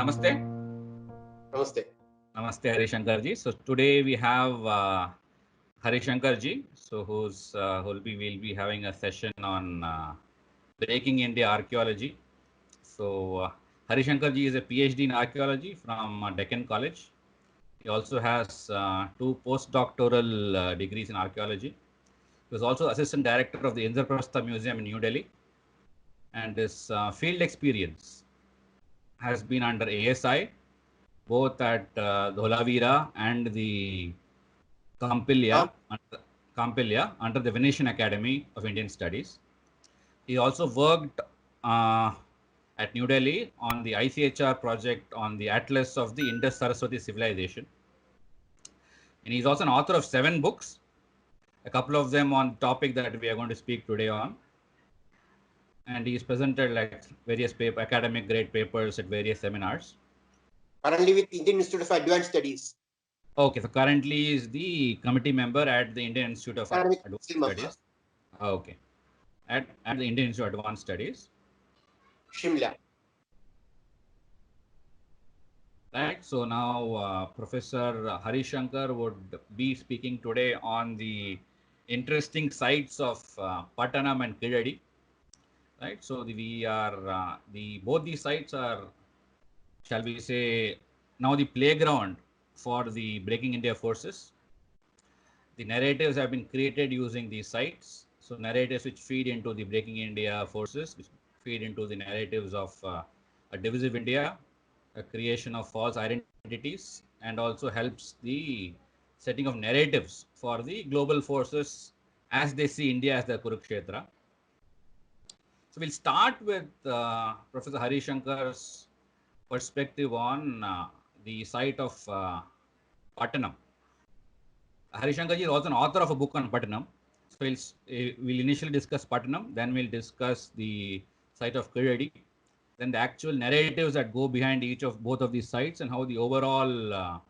Namaste. Namaste. Namaste, Harishankar ji. So today we have Harishankar ji, so we'll be having a session on Breaking India Archaeology. So Harishankar ji is a PhD in archaeology from Deccan College. He also has 2 postdoctoral degrees in archaeology. He was also assistant director of the Indraprastha Museum in New Delhi, and his field experience has been under ASI, both at Dholavira and the Campiglia under the Venetian Academy of Indian Studies. He also worked at New Delhi on the ICHR project on the Atlas of the Indus Saraswati civilization. And he's also an author of 7 books, a couple of them on the topic that we are going to speak today on. And he's presented like various academic grade papers at various seminars. Currently with Indian Institute of Advanced Studies. Okay, so currently is the committee member at the Indian Institute of Advanced Studies. Okay, at the Indian Institute of Advanced Studies. Shimla. Right, so now Professor Harishankar would be speaking today on the interesting sites of Pattanam and Keezhadi. Right, so we are both these sites are, shall we say, now the playground for the Breaking India forces. The narratives have been created using these sites. So narratives which feed into the Breaking India forces, which feed into the narratives of a divisive India, a creation of false identities, and also helps the setting of narratives for the global forces as they see India as the Kurukshetra. So we'll start with Professor Harishankar's perspective on the site of Pattanam. Harishankar ji is also an author of a book on Pattanam. So we'll initially discuss Pattanam, then we'll discuss the site of Keezhadi, then the actual narratives that go behind both of these sites, and how the overall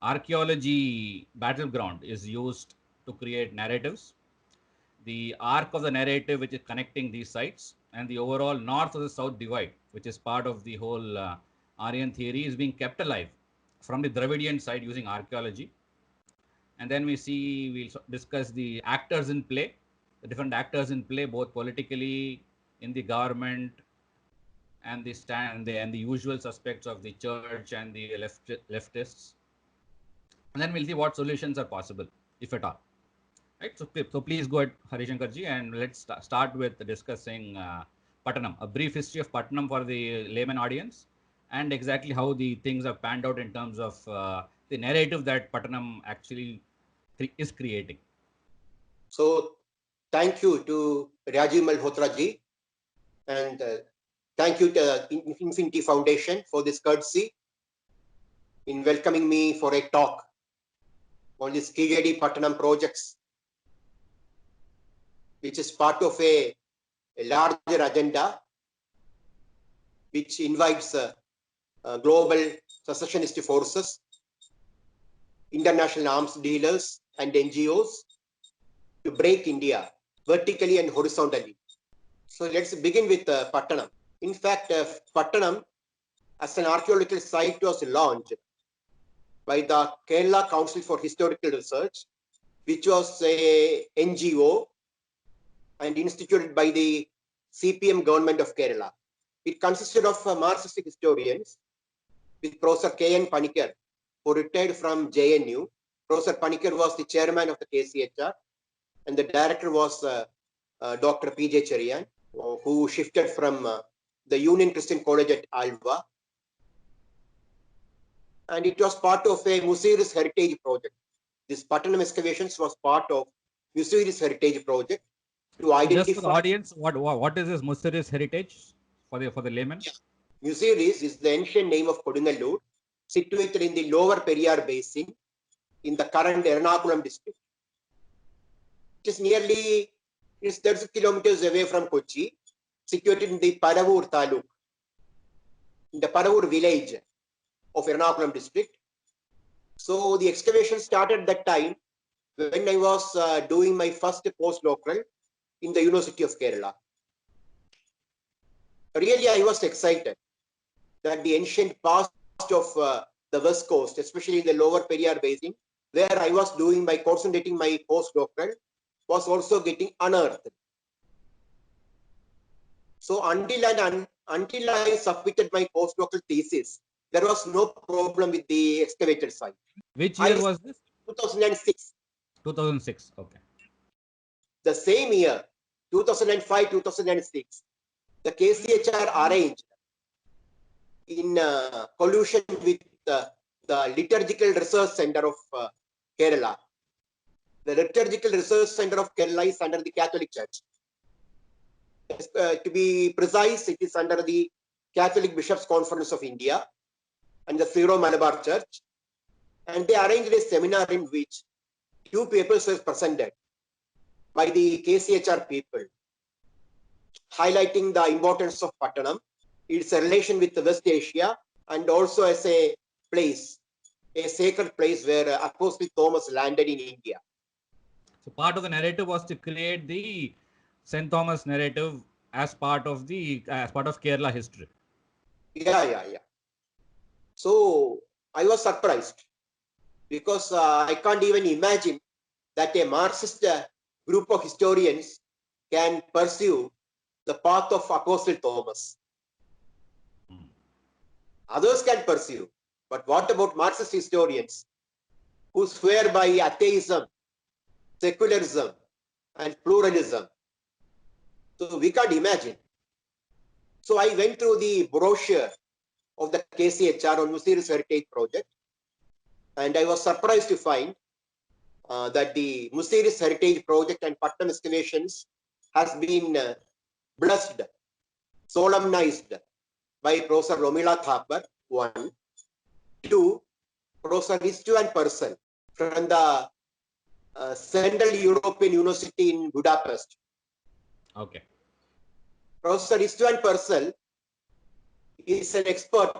archaeology battleground is used to create narratives, the arc of the narrative which is connecting these sites, and the overall north of the south divide, which is part of the whole Aryan theory, is being kept alive from the Dravidian side using archaeology. And then we'll discuss the actors in play, the different actors in play, both politically, in the government, and the usual suspects of the church and the leftists. And then we'll see what solutions are possible, if at all. Right. So please go ahead, Harishankar ji, and let's start with discussing Pattanam, a brief history of Pattanam for the layman audience, and exactly how the things have panned out in terms of the narrative that Pattanam actually is creating. So thank you to Rajiv Malhotra ji, and thank you to Infinity Foundation for this courtesy in welcoming me for a talk on this Keezhadi Pattanam projects, which is part of a larger agenda which invites global secessionist forces, international arms dealers, and NGOs to break India vertically and horizontally. So let's begin with Pattanam. In fact, Pattanam as an archaeological site was launched by the Kerala Council for Historical Research, which was a NGO and instituted by the CPM government of Kerala. It consisted of Marxist historians with Professor K.N. Panikkar, who retired from JNU. Professor Panikkar was the chairman of the KCHR, and the director was Dr. P.J. Cherian, who shifted from the Union Christian College at Alva. And it was part of a Museums Heritage Project. This Pattanam excavations was part of Museums Heritage Project to identify. Just for the audience, what is this Museums Heritage for the layman? Yeah. Museums is the ancient name of Kodunallur, situated in the lower Periyar basin in the current Ernakulam district. It is nearly 30 kilometers away from Kochi, situated in the Paravur Taluk, in the Paravur village of Ernakulam district. So the excavation started that time when I was doing my first postdoctoral in the University of Kerala. Really, I was excited that the ancient past of the West Coast, especially in the lower Periyar Basin, where I was doing my concentrating my postdoctoral, was also getting unearthed. So until I submitted my postdoctoral thesis, there was no problem with the excavated site. Which year was this? 2006. 2006. Okay. The same year, 2005, 2006, the KCHR arranged in collusion with the Liturgical Research Center of Kerala. The Liturgical Research Center of Kerala is under the Catholic Church. To be precise, it is under the Catholic Bishops' Conference of India and the Syro Malabar Church. And they arranged a seminar in which two papers were presented by the KCHR people, highlighting the importance of Pattanam, its relation with West Asia, and also as a place, a sacred place where Apostle Thomas landed in India. So part of the narrative was to create the St. Thomas narrative as part of Kerala history. Yeah. So I was surprised because I can't even imagine that a Marxist group of historians can pursue the path of Apostle Thomas. Others can pursue, but what about Marxist historians who swear by atheism, secularism, and pluralism? So we can't imagine. So I went through the brochure of the KCHR on Museum's Heritage Project, and I was surprised to find that the Museum's Heritage Project and Pattanam excavations has been blessed, solemnized by Professor Romila Thapar, 1. 2, Professor Istvan Purcell from the Central European University in Budapest. Okay. Professor Istvan Purcell is an expert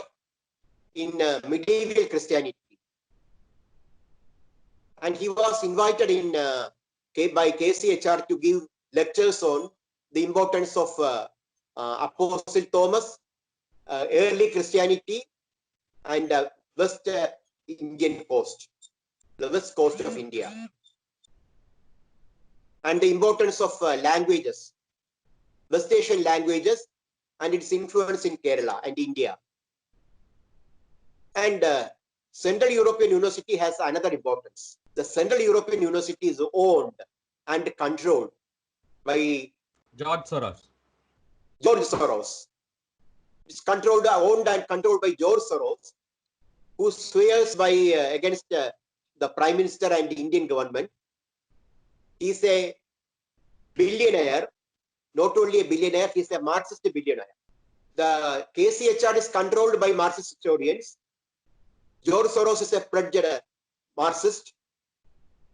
in medieval Christianity. And he was invited in by KCHR to give lectures on the importance of Apostle Thomas, early Christianity, and West Indian coast, the west coast of India, and the importance of languages, West Asian languages, and its influence in Kerala and India. And Central European University has another importance. The Central European University is owned and controlled by George Soros. It's owned and controlled by George Soros, who swears by against the Prime Minister and the Indian government. He's a billionaire, not only a billionaire, he's a Marxist billionaire. The KCHR is controlled by Marxist historians. George Soros is a pledged Marxist,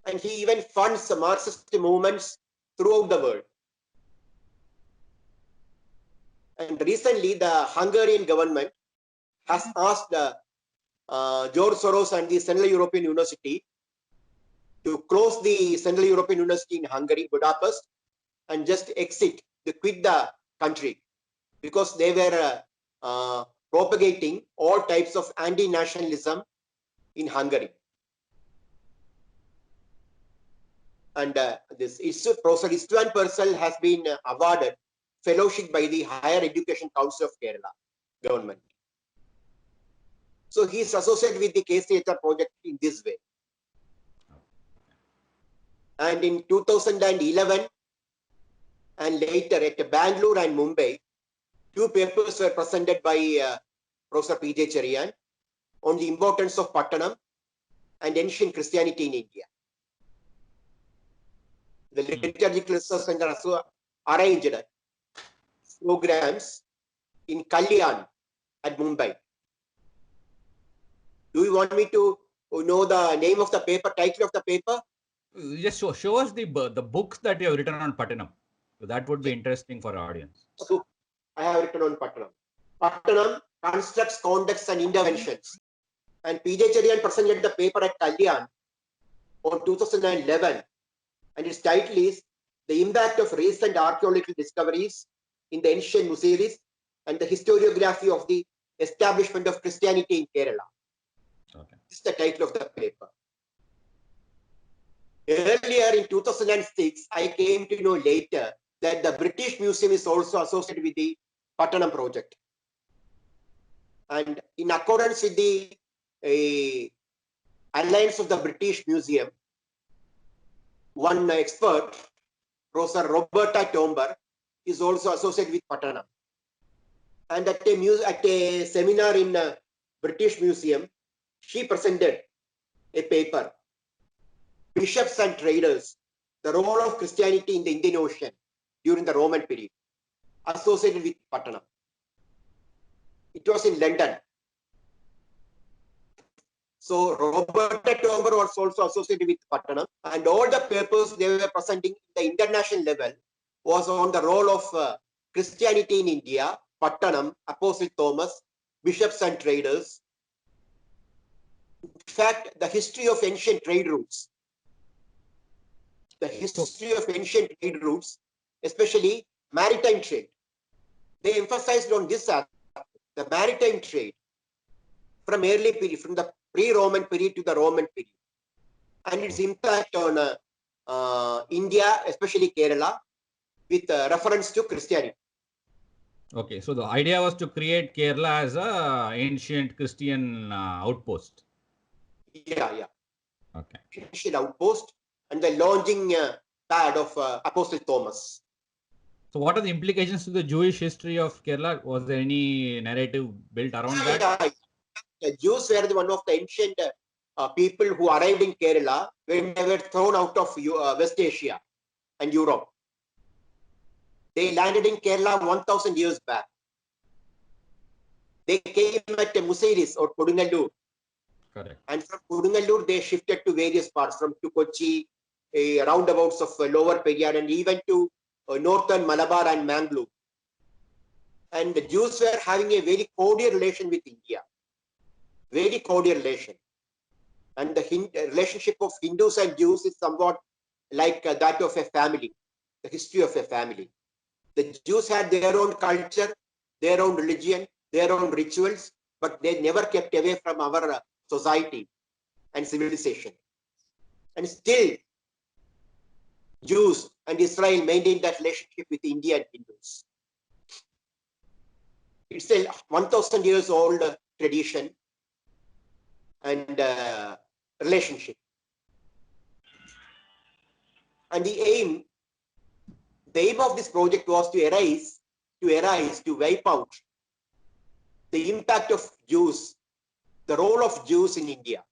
and he even funds Marxist movements throughout the world. And recently, the Hungarian government has asked George Soros and the Central European University to close the Central European University in Hungary, Budapest, and just quit the country, because they were propagating all types of anti-nationalism in Hungary. And Professor Istvan Purcell has been awarded fellowship by the Higher Education Council of Kerala government. So he is associated with the KCHR project in this way. And in 2011 and later at Bangalore and Mumbai, two papers were presented by Professor P.J. Cherian on the importance of Pattanam and ancient Christianity in India. The Liturgical Research Center also arranged programs in Kalyan at Mumbai. Do you want me to know the name of the paper, title of the paper? Just show us the books that you have written on Pattanam. That would be interesting for our audience. I have written on Pattanam. Pattanam, Constructs, Contexts and Interventions. And P.J. Cherian presented the paper at Kalyan on 2011. And its title is The Impact of Recent Archaeological Discoveries in the Ancient Museums and the Historiography of the Establishment of Christianity in Kerala. Okay. This is the title of the paper. Earlier in 2006, I came to know later that the British Museum is also associated with the Pattanam project. And in accordance with the alliance of the British Museum, one expert, Professor Roberta Tomber, is also associated with Pattanam. And at a seminar in British Museum, she presented a paper, Bishops and Traders, the role of Christianity in the Indian Ocean during the Roman period, associated with Pattanam. It was in London. So Roberta Tomber was also associated with Pattanam, and all the papers they were presenting at the international level was on the role of Christianity in India, Pattanam, Apostle Thomas, bishops and traders. In fact, the history of ancient trade routes, especially maritime trade, they emphasized on this aspect, the maritime trade from early period, from the pre-Roman period to the Roman period, and its impact on India, especially Kerala, with reference to Christianity. Okay, so the idea was to create Kerala as a ancient Christian outpost. Yeah. Okay. Ancient outpost and the launching pad of Apostle Thomas. So what are the implications to the Jewish history of Kerala? Was there any narrative built around that? Yeah. The Jews were one of the ancient people who arrived in Kerala when they were thrown out of West Asia and Europe. They landed in Kerala 1000 years back. They came at Musairis or Kodunallur. Correct. And from Kodunallur, they shifted to various parts, from to Kochi, roundabouts of Lower Periyar, and even to northern Malabar and Mangalore. And the Jews were having a very cordial relation with India. Very cordial relation. And the relationship of Hindus and Jews is somewhat like that of a family, the history of a family. The Jews had their own culture, their own religion, their own rituals, but they never kept away from our society and civilization. And still, Jews and Israel maintained that relationship with India and Hindus. It's a 1000 years old tradition and relationship. And the aim of this project was to wipe out the impact of Jews, the role of Jews in India.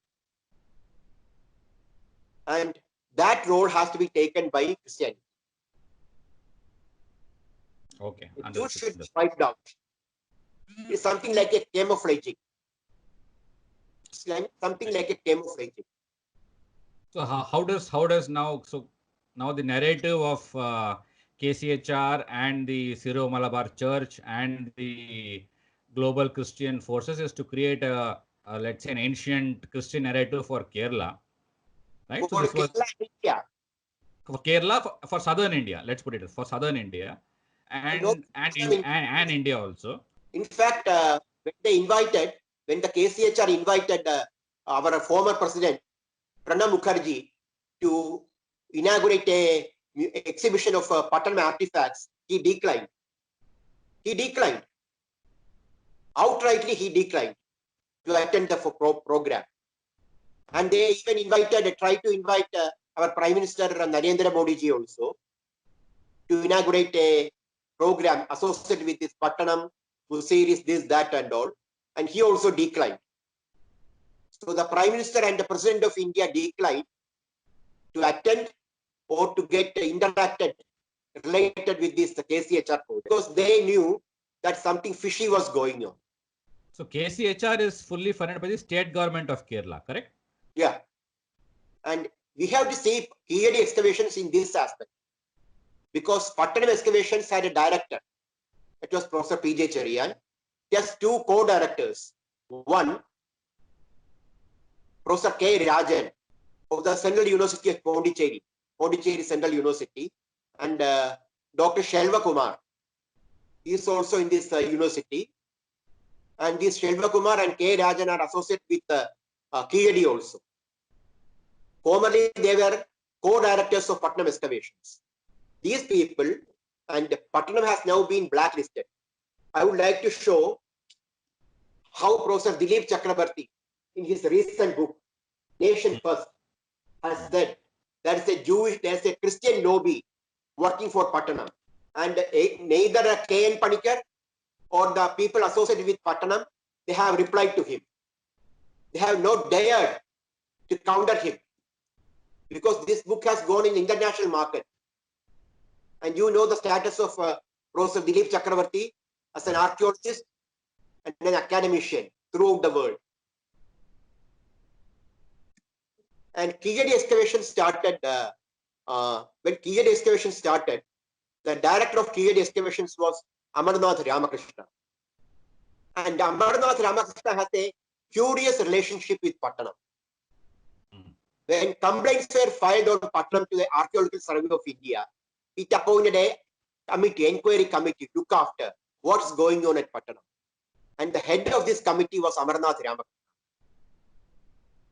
And that role has to be taken by Christianity. Okay. The Jews should be wiped out. It's something like a camouflaging. It's like something like a camouflaging. So how does now the narrative of KCHR and the Syro-Malabar Church and the global Christian forces is to create a let's say an ancient Christian narrative for Kerala, right? For So this was Kerala, India. for Kerala for southern India. Let's put it for southern India and India also. In fact, when the KCHR invited our former president Pranab Mukherjee to inaugurate a exhibition of Pattanam artifacts, he declined. Outrightly, he declined to attend the program. And they even tried to invite our Prime Minister Narendra Modi ji also to inaugurate a program associated with this Pattanam, Musairis, this, that, and all. And he also declined. So the Prime Minister and the President of India declined to attend or to get interacted related with this KCHR code, because they knew that something fishy was going on. So KCHR is fully funded by the state government of Kerala, correct? Yeah. And we have to see Keezhadi excavations in this aspect, because Pattanam excavations had a director. It was Professor P.J. Cherian. Just two co-directors. One, Professor K. Rajan of the Central University of Pondicherry Central University, and Dr. Shelva Kumar. He is also in this university. And these Shelva Kumar and K. Rajan are associated with Keezhadi also. Formerly, they were co-directors of Pattanam excavations. These people, and Pattanam has now been blacklisted. I would like to show how Professor Dilip Chakrabarti, in his recent book, Nation First, has said there is a Christian lobby working for Pattanam. And neither K.N. Panikar or the people associated with Pattanam, they have replied to him. They have not dared to counter him, because this book has gone in international market. And you know the status of Professor Dilip Chakrabarti as an archaeologist and an academician throughout the world. And Keezhadi excavation started, when Keezhadi excavation started, the director of Keezhadi excavations was Amarnath Ramakrishna. And Amarnath Ramakrishna has a curious relationship with Pattanam. When complaints were filed on Pattanam to the Archaeological Survey of India, it appointed a committee, inquiry committee, to look after what's going on at Pattanam. And the head of this committee was Amarnath Ramakrishna.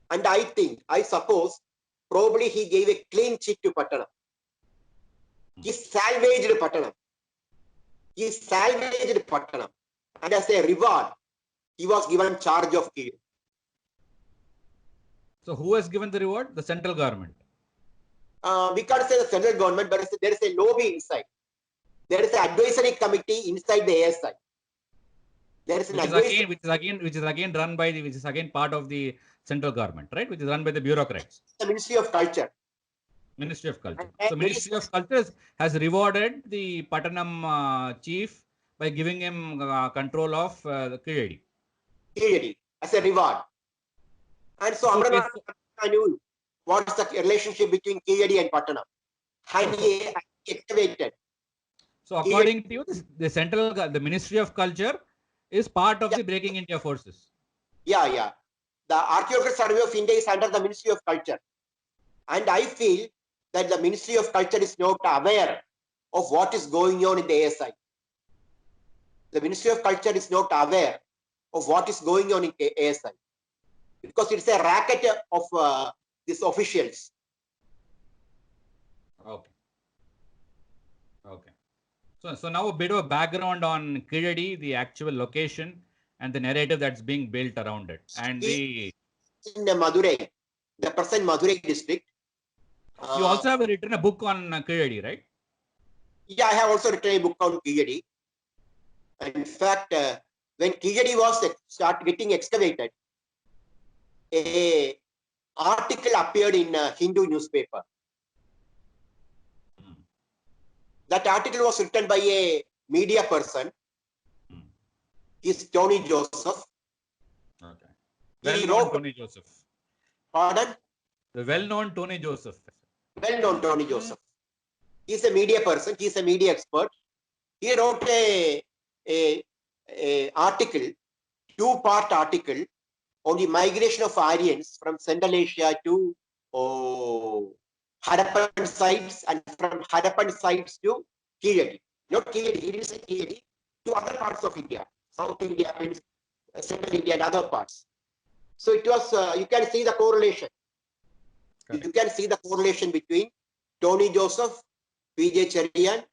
And I suppose, probably he gave a clean chit to Pattanam. He salvaged Pattanam. He salvaged Pattanam. And as a reward, he was given charge of Keezhadi. So who has given the reward? The central government. We can't say the central government, but there is a lobby inside. There is an advisory committee inside the ASI. There is an which is again run by which is again part of the central government, right? Which is run by the bureaucrats. The Ministry of Culture. Ministry of Culture. So Ministry of Culture has rewarded the Pattanam chief by giving him control of the Keezhadi. Keezhadi as a reward. And so Amarnath knew what's the relationship between Keezhadi and Pattanam. And he excavated. So according to you, the Ministry of Culture is part of the Breaking India forces. Yeah. The Archaeological Survey of India is under the Ministry of Culture. And I feel that the Ministry of Culture is not aware of what is going on in the ASI. The Ministry of Culture is not aware of what is going on in the ASI. Because it's a racket of these officials. Okay. So now a bit of background on Keezhadi, the actual location and the narrative that's being built around it. And in Madurai, the present Madurai district. You also have written a book on Keezhadi, right? Yeah, I have also written a book on Keezhadi. In fact, when Keezhadi was getting excavated, an article appeared in a Hindu newspaper. That article was written by a media person. He's Tony Joseph. Okay. Well-known Tony Joseph. Pardon? The well-known Tony Joseph. Well-known Tony Joseph. He's a media person. He's a media expert. He wrote a article, two-part article on the migration of Aryans from Central Asia to Harappan sites, and from Harappan sites to Keezhadi. Not Keezhadi, he didn't say Keezhadi, to other parts of India, South India, Central India, and other parts. So it was, you can see the correlation. Correct. You can see the correlation between Tony Joseph, P.J. Cherian,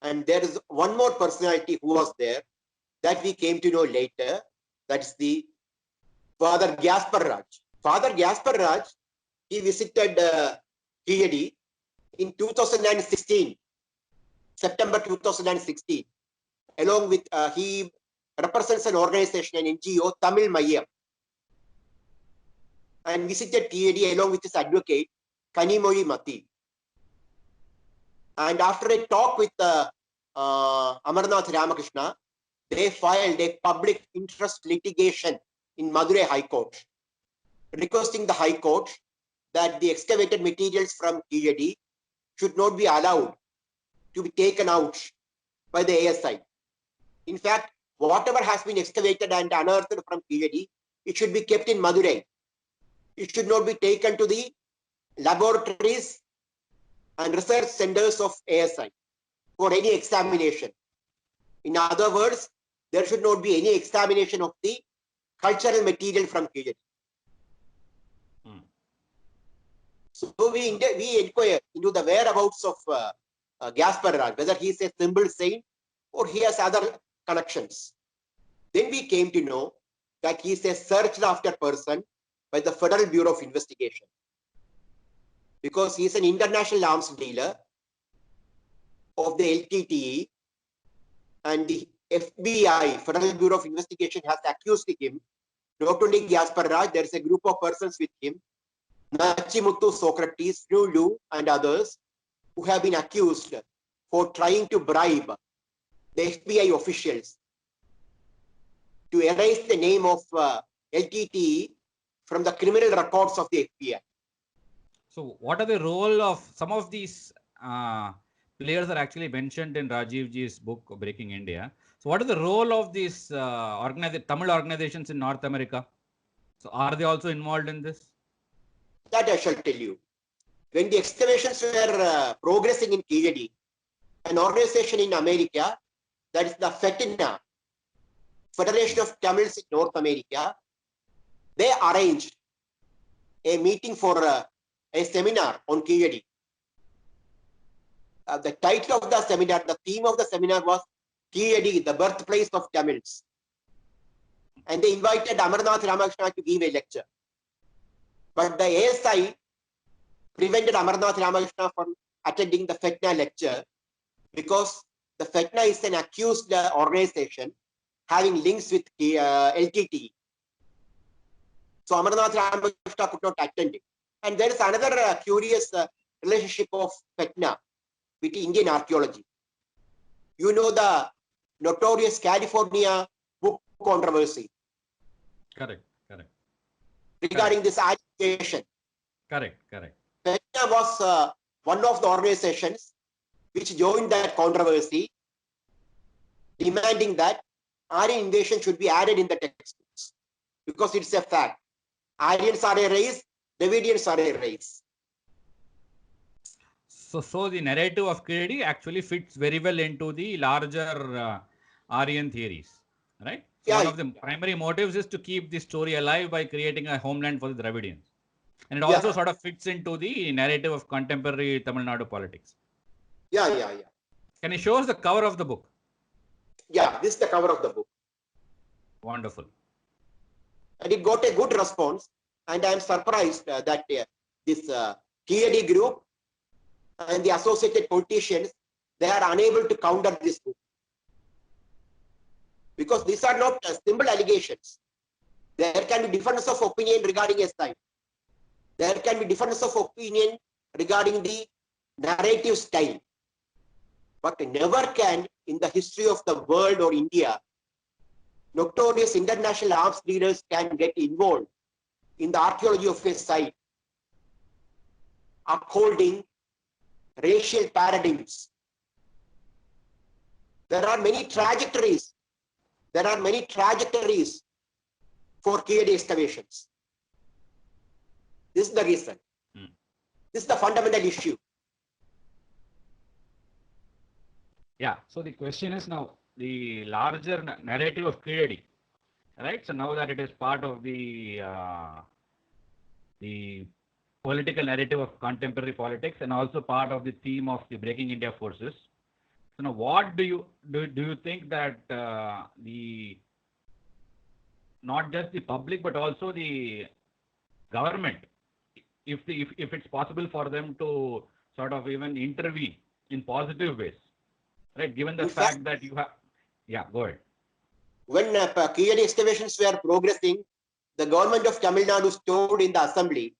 and there is one more personality who was there that we came to know later. That's the Father Gaspar Raj. Father Gaspar Raj, he visited Keezhadi in 2016, September 2016, along with, he represents an organization, an NGO, Tamil Mayam, and visited Keezhadi along with his advocate, Kanimozhi Mati. And after a talk with Amarnath Ramakrishna, they filed a public interest litigation in Madurai High Court, requesting the High Court that the excavated materials from Keezhadi should not be allowed to be taken out by the ASI. In fact, whatever has been excavated and unearthed from Keezhadi, it should be kept in Madurai. It should not be taken to the laboratories and research centers of ASI for any examination. In other words, there should not be any examination of the cultural material from Keezhadi. So we inquire into the whereabouts of Gaspar Raj, whether he is a simple saint or he has other connections. Then we came to know that he is a searched after person by the Federal Bureau of Investigation, because he is an international arms dealer of the LTTE, and the FBI, Federal Bureau of Investigation, has accused him. Not only Gaspar Raj, there is a group of persons with him, Nachimuthu, Socrates, Nulu, and others, who have been accused for trying to bribe the FBI officials to erase the name of LTTE from the criminal records of the FBI. So what are the role of some of these players are actually mentioned in Rajiv Ji's book Breaking India. So what is the role of these Tamil organizations in North America? So are they also involved in this? That I shall tell you. When the excavations were progressing in Keezhadi, an organization in America, that is the FETNA, Federation of Tamils in North America, they arranged a meeting for a seminar on Keezhadi. The title of the seminar, the theme of the seminar was Keezhadi, the birthplace of Tamils. And they invited Amarnath Ramakrishna to give a lecture. But the ASI prevented Amarnath Ramakrishna from attending the FETNA lecture, because the FETNA is an accused organization having links with LTT. So Amarnath Ramakrishna could not attend it. And there is another curious relationship of FETNA with Indian archaeology. You know the notorious California book controversy. Correct. Regarding this agitation. Correct. FETNA was one of the organizations which joined that controversy, demanding that Aryan invasion should be added in the textbooks, because it's a fact. Aryans are a race, Dravidians are a race. So the narrative of Keezhadi actually fits very well into the larger Aryan theories, right? So Yeah, one of the primary motives is to keep the story alive by creating a homeland for the Dravidians. And it also sort of fits into the narrative of contemporary Tamil Nadu politics. Yeah. Can you show us the cover of the book? Yeah, this is the cover of the book. Wonderful. And it got a good response. And I am surprised that this Keezhadi group and the associated politicians, they are unable to counter this book. Because these are not simple allegations. There can be difference of opinion regarding a site. There can be difference of opinion regarding the narrative style. But never can, in the history of the world or India, notorious international arms leaders can get involved in the archaeology of a site, upholding racial paradigms. There are many trajectories. There are many trajectories for Keezhadi excavations. This is the reason. This is the fundamental issue. Yeah. So the question is now the larger narrative of Keezhadi, right? So now that it is part of the political narrative of contemporary politics and also part of the theme of the Breaking India forces. So now, what do you think that the not just the public but also the government, if it's possible for them to sort of even intervene in positive ways, right? Given the fact that you have, go ahead. When Keezhadi excavations were progressing, the government of Tamil Nadu stood in the assembly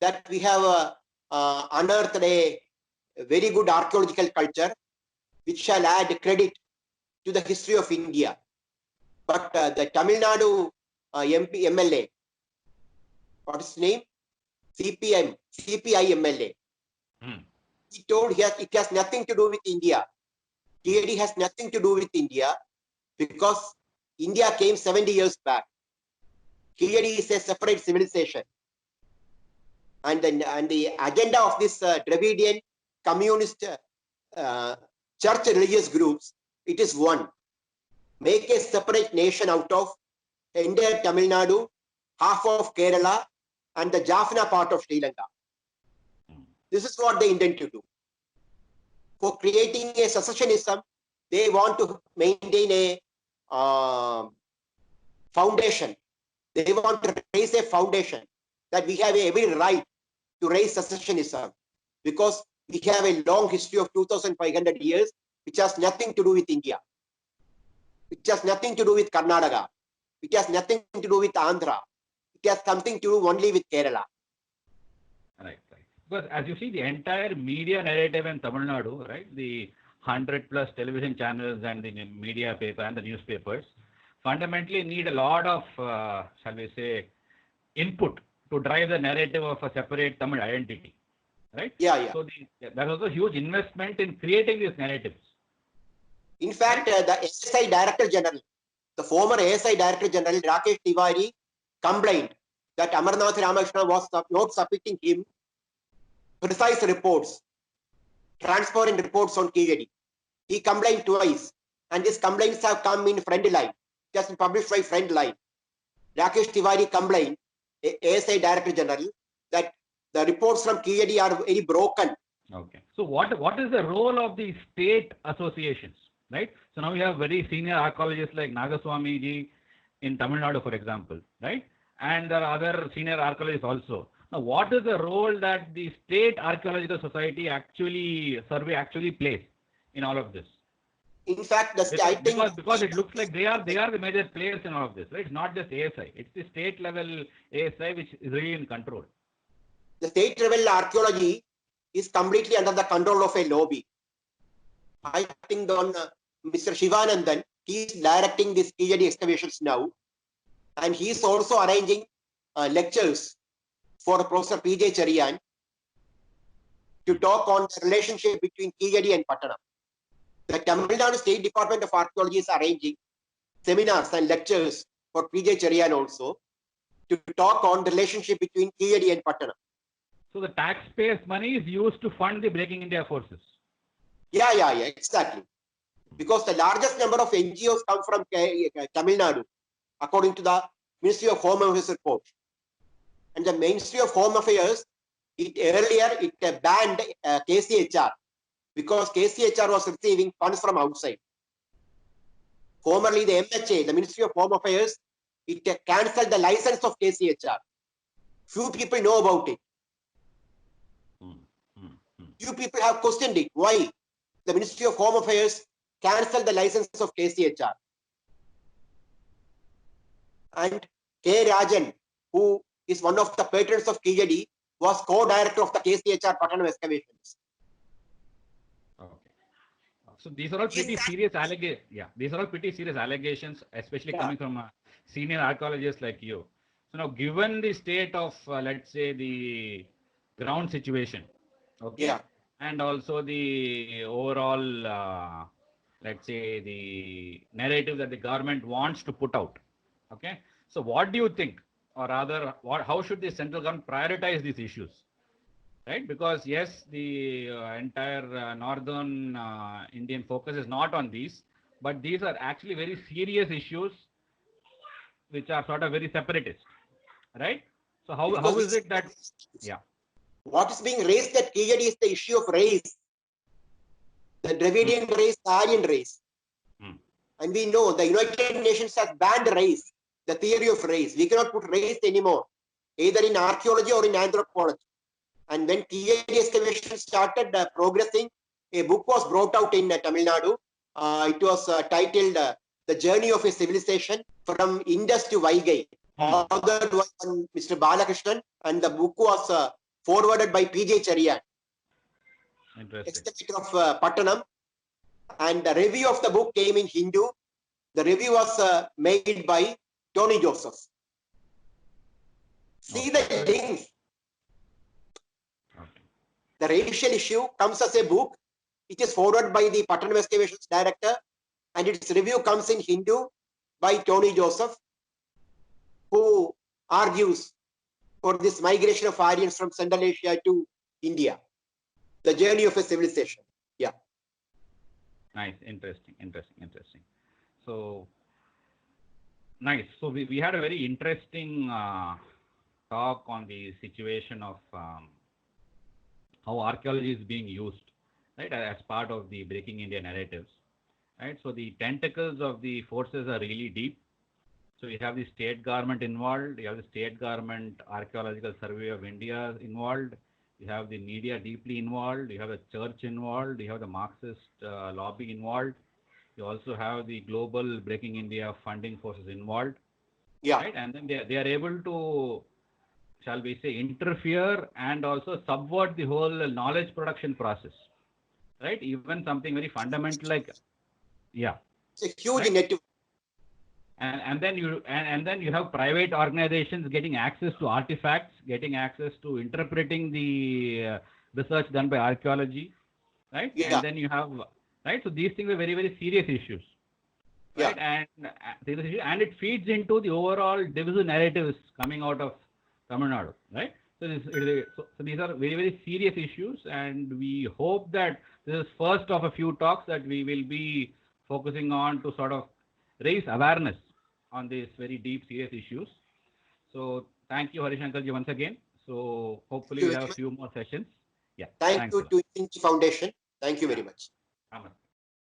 that we have unearthed a very good archaeological culture which shall add credit to the history of India. But the Tamil Nadu MP MLA, what is his name? CPI MLA. He told it has nothing to do with India. Keezhadi has nothing to do with India, because India came 70 years back. Keezhadi is a separate civilization. And the agenda of this Dravidian communist church religious groups, it is one. make a separate nation out of entire Tamil Nadu, half of Kerala, and the Jaffna part of Sri Lanka. This is what they intend to do. For creating a secessionism, they want to maintain a foundation. They want to raise a foundation that we have every right to raise secessionism because we have a long history of 2,500 years, which has nothing to do with India, which has nothing to do with Karnataka, which has nothing to do with Andhra. It has something to do only with Kerala. Right. Because as you see, the entire media narrative in Tamil Nadu, right, the 100+ television channels and the media paper and the newspapers fundamentally need a lot of, shall we say, input to drive the narrative of a separate Tamil identity, right? Yeah. So there's also huge investment in creating these narratives. In fact, the ASI Director General, the former ASI Director General Rakesh Tiwari complained that Amarnath Ramakrishna was not submitting him precise reports, transparent reports on Keezhadi. He complained twice, and these complaints have come in Friendline, just published by Friendline. Rakesh Tiwari complained, ASI Director General, that the reports from Keezhadi are very broken. Okay. So what is the role of the state associations, right? So now we have very senior archaeologists like Nagaswamy ji in Tamil Nadu, for example, right? And there are other senior archaeologists also. Now, what is the role that the State Archaeological Society actually plays in all of this? In fact, because it looks like they are the major players in all of this, right? It's not just ASI; it's the state level ASI which is really in control. The state level archaeology is completely under the control of a lobby. I think Mr. Shivanandan, he is directing these Keezhadi excavations now, and he is also arranging lectures for Professor P.J. Cherian to talk on the relationship between Keezhadi and Pattanam. The Tamil Nadu State Department of Archaeology is arranging seminars and lectures for P.J. Cherian also to talk on the relationship between Keezhadi and Pattanam. So the taxpayers' money is used to fund the Breaking India forces. Yeah, exactly. Because the largest number of NGOs come from Tamil Nadu, according to the Ministry of Home Affairs report. And the Ministry of Home Affairs, earlier banned KCHR because KCHR was receiving funds from outside. Formerly, the MHA, the Ministry of Home Affairs, it cancelled the license of KCHR. Few people know about it. Few people have questioned it. Why? The Ministry of Home Affairs cancelled the license of KCHR. And K. Rajan, who is one of the patrons of Keezhadi, was co-director of the KCHR Pattanam excavations. Okay. So these are all pretty serious allegations. Yeah, these are all pretty serious allegations, especially coming from a senior archaeologist like you. So now, given the state of, let's say, the ground situation, okay, and also the overall, let's say, the narrative that the government wants to put out, okay. So what do you think, or rather, how should the central government prioritize these issues? Right, because yes, the entire northern Indian focus is not on these, but these are actually very serious issues which are sort of very separatist, right? So how is it that, what is being raised at Keezhadi is the issue of race, the Dravidian race, the Aryan race. And we know the United Nations has banned race, the theory of race. We cannot put race anymore, either in archaeology or in anthropology. And when Keezhadi excavation started progressing, a book was brought out in Tamil Nadu. It was titled The Journey of a Civilization from Indus to Vaigai, authored by Mr. Balakrishnan, and the book was forwarded by P.J. Cherian, excavator of Pattanam. And the review of the book came in Hindu. The review was made by Tony Joseph. See the links. The racial issue comes as a book. It is forwarded by the Pattanam Excavations Director, and its review comes in Hindu by Tony Joseph, who argues for this migration of Aryans from Central Asia to India, the journey of a civilization. Yeah. Nice, interesting. So nice. So we had a very interesting talk on the situation of how archaeology is being used, right, as part of the Breaking India narratives, right? So the tentacles of the forces are really deep. So you have the state government involved, you have the state government archaeological survey of India involved, you have the media deeply involved, you have the church involved, you have the Marxist lobby involved, you also have the global Breaking India funding forces involved, Yeah, right? And then they are able to, shall we say, interfere and also subvert the whole knowledge production process, right? Even something very fundamental like, yeah, it's a huge right? network. And then you have private organizations getting access to artifacts, getting access to interpreting the research done by archaeology, right? Yeah, And then you have, right? So these things are very, very serious issues, yeah, right? And it feeds into the overall divisive narratives coming out of Tamil Nadu, right? So these are very, very serious issues, and we hope that this is first of a few talks that we will be focusing on to sort of raise awareness on these very deep, serious issues. So thank you, Harishankarji, once again. So hopefully thank you we'll very have a much. few more sessions. Yeah, Thank thanks you a lot. to Inchi Foundation. Thank you Yeah, very much. Aman.